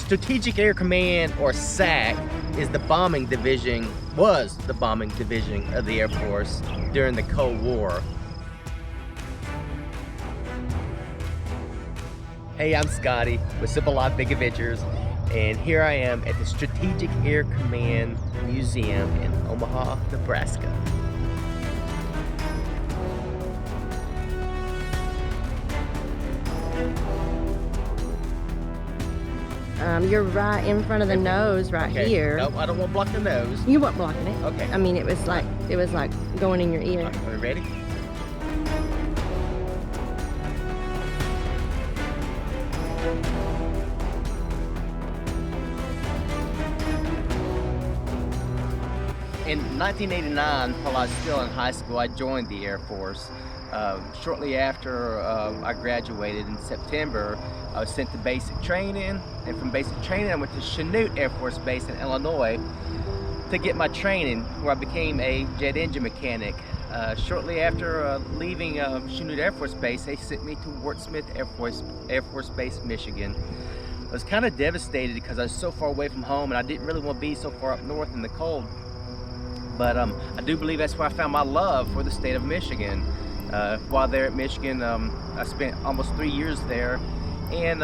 Strategic Air Command, or s.a.c, is the bombing division, was the bombing division of the Air Force during the Cold War. Hey, I'm Scotty with Simple Life Big Adventures, and here I am at the Strategic Air Command Museum in Omaha, Nebraska. You're right in front of the nose right here. Nope, I don't want to block the nose. You weren't blocking it. Okay. I mean, it was like going in your ear. Are we ready? In 1989, while I was still in high school, I joined the Air Force. Shortly after I graduated in September, I was sent to basic training, and from basic training I went to Chanute Air Force Base in Illinois to get my training, where I became a jet engine mechanic. Shortly after leaving Chanute Air Force Base, they sent me to Wart Smith Air Force Base, Michigan. I was kind of devastated because I was so far away from home and I didn't really want to be so far up north in the cold. But I do believe that's where I found my love for the state of Michigan. While there at Michigan, I spent almost 3 years there and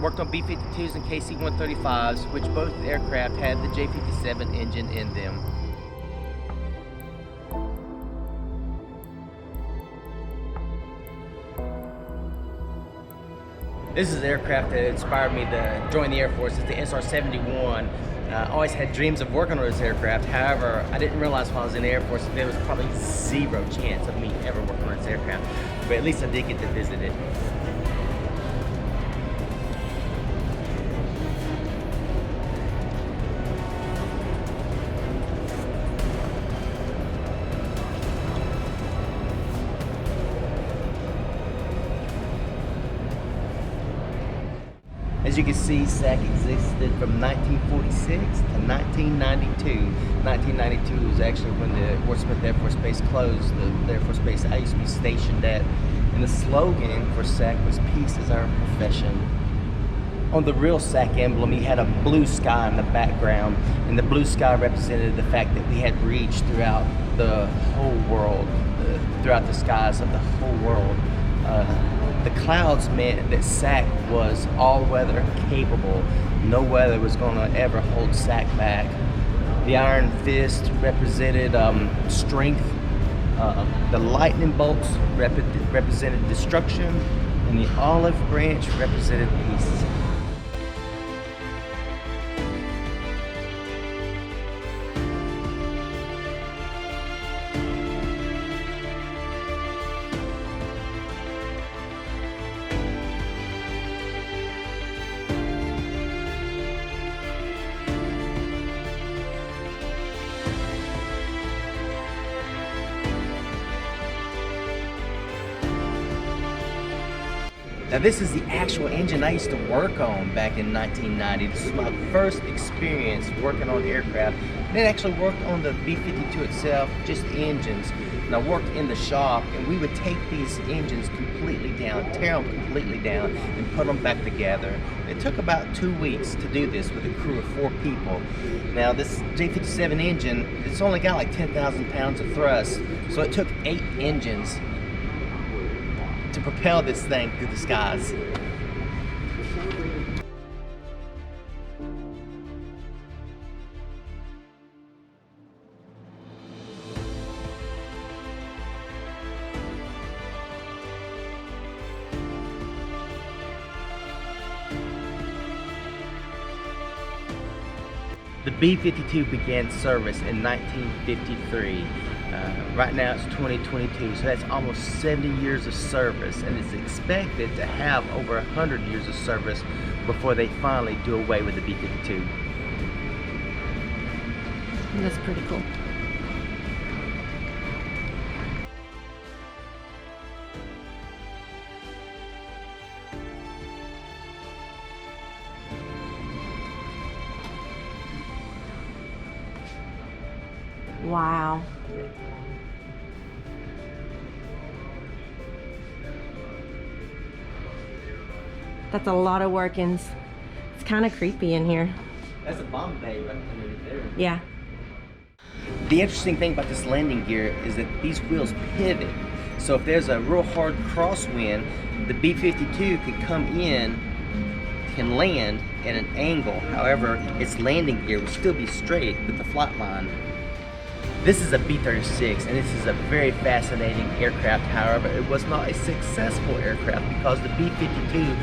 worked on B-52s and KC-135s, which both aircraft had the J57 engine in them. This is the aircraft that inspired me to join the Air Force. It's the S.a.c. I always had dreams of working on this aircraft. However, I didn't realize while I was in the Air Force that there was probably zero chance of me ever working on this aircraft. But at least I did get to visit it. As you can see, s.a.c existed from 1946 to 1992. 1992 was actually when the Wart Smith Air Force Base closed, the Air Force Base I used to be stationed at. And the slogan for s.a.c was "Peace is our profession." On the real s.a.c emblem, he had a blue sky in the background, and the blue sky represented the fact that we had reached throughout the whole world, throughout the skies of the whole world. The clouds meant that s.a.c was all weather capable. No weather was going to ever hold s.a.c back. The iron fist represented strength. The lightning bolts represented destruction, and the olive branch represented peace. Now this is the actual engine I used to work on back in 1990. This is my first experience working on aircraft. And I actually worked on the B-52 itself, just the engines. And I worked in the shop, and we would take these engines completely down, tear them completely down, and put them back together. It took about 2 weeks to do this with a crew of 4 people. Now this J57 engine, it's only got like 10,000 pounds of thrust, so it took 8 engines to propel this thing through the skies. The B-52 began service in 1953. Right now it's 2022, so that's almost 70 years of service, and it's expected to have over 100 years of service before they finally do away with the B-52. That's pretty cool. Wow. That's a lot of workings. It's kind of creepy in here. That's a bomb bay right there. Yeah. The interesting thing about this landing gear is that these wheels pivot. So if there's a real hard crosswind, the B-52 can come in, can land at an angle. However, its landing gear will still be straight with the flight line. This is a B-36, and this is a very fascinating aircraft. However, it was not a successful aircraft because the B-52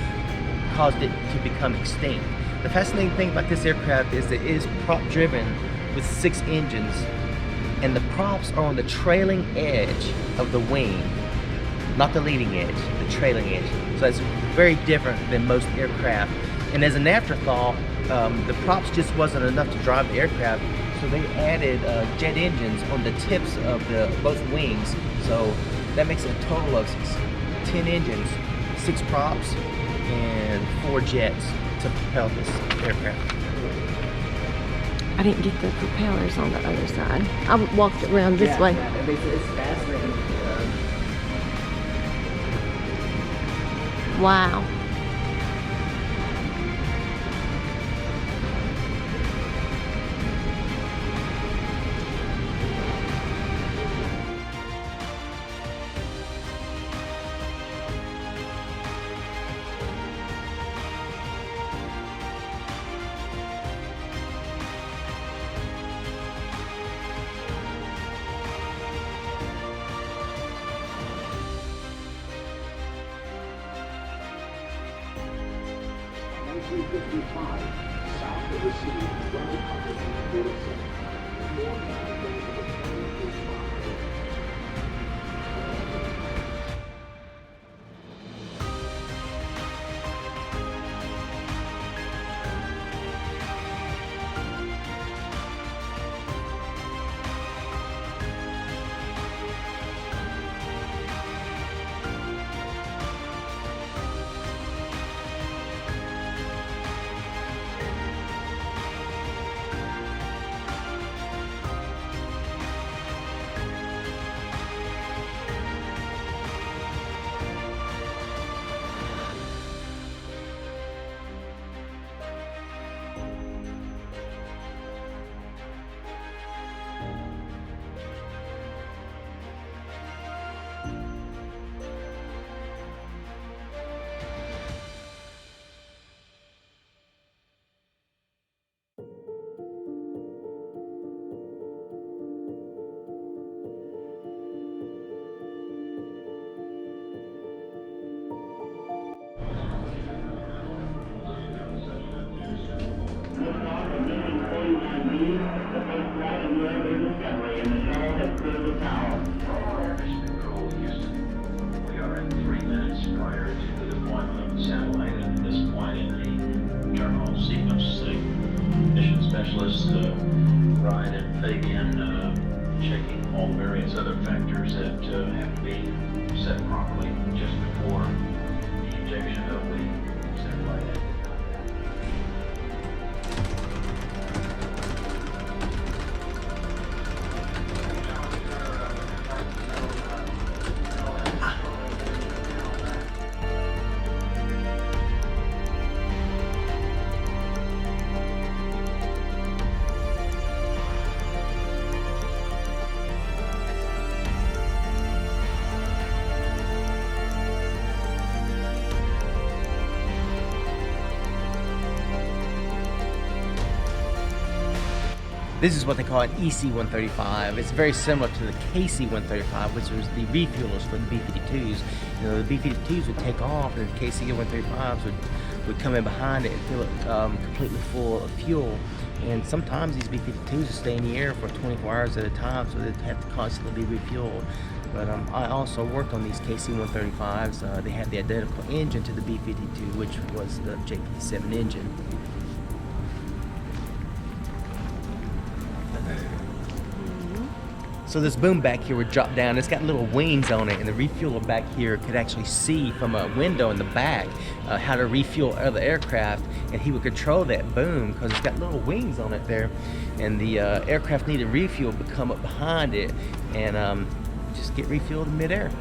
caused it to become extinct. The fascinating thing about this aircraft is that it is prop-driven with 6 engines, and the props are on the trailing edge of the wing, not the leading edge, the trailing edge. So it's very different than most aircraft. And as an afterthought, the props just wasn't enough to drive the aircraft, so they added jet engines on the tips of both wings. So that makes it a total of 10 engines, 6 props, and 4 jets to propel this aircraft. I didn't get the propellers on the other side. I walked around this way. Yeah, it's fascinating. Wow. South of the city, ride and again checking all the various other factors that have to be set properly just before the injection of the satellite. This is what they call an EC-135. It's very similar to the KC-135, which was the refuelers for the B-52s. You know, the B-52s would take off, and the KC-135s would come in behind it and fill it completely full of fuel. And sometimes these B-52s would stay in the air for 24 hours at a time, so they'd have to constantly be refueled. But I also worked on these KC-135s. They had the identical engine to the B-52, which was the J57 engine. So this boom back here would drop down. It's got little wings on it, and the refueler back here could actually see from a window in the back how to refuel other aircraft, and he would control that boom because it's got little wings on it there, and the aircraft needed refuel would come up behind it and just get refueled in midair.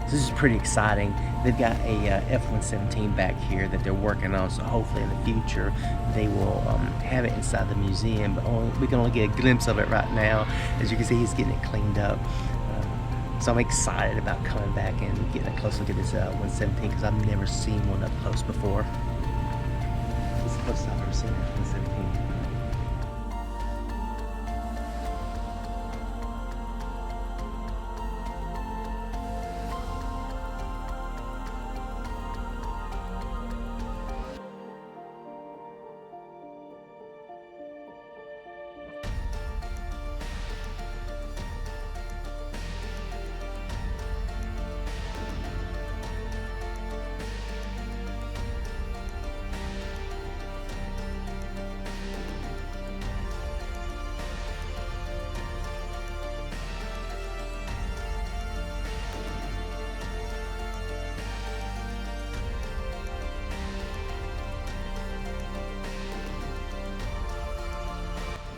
So this is pretty exciting. They've got a F-117 back here that they're working on, so hopefully in the future they will have it inside the museum, but we can only get a glimpse of it right now. As you can see, he's getting it cleaned up. So I'm excited about coming back and getting a close look at this 117 because I've never seen one up close before. This is the closest I've ever seen an F-117.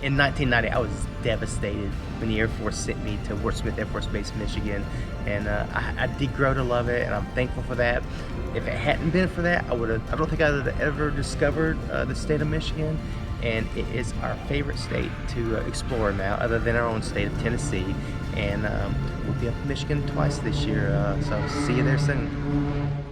In 1990, I was devastated when the Air Force sent me to Fort Smith Air Force Base, Michigan, and I did grow to love it, and I'm thankful for that. If it hadn't been for that, I don't think I would have ever discovered the state of Michigan, and it is our favorite state to explore now, other than our own state of Tennessee, and we'll be up in Michigan twice this year, so see you there soon.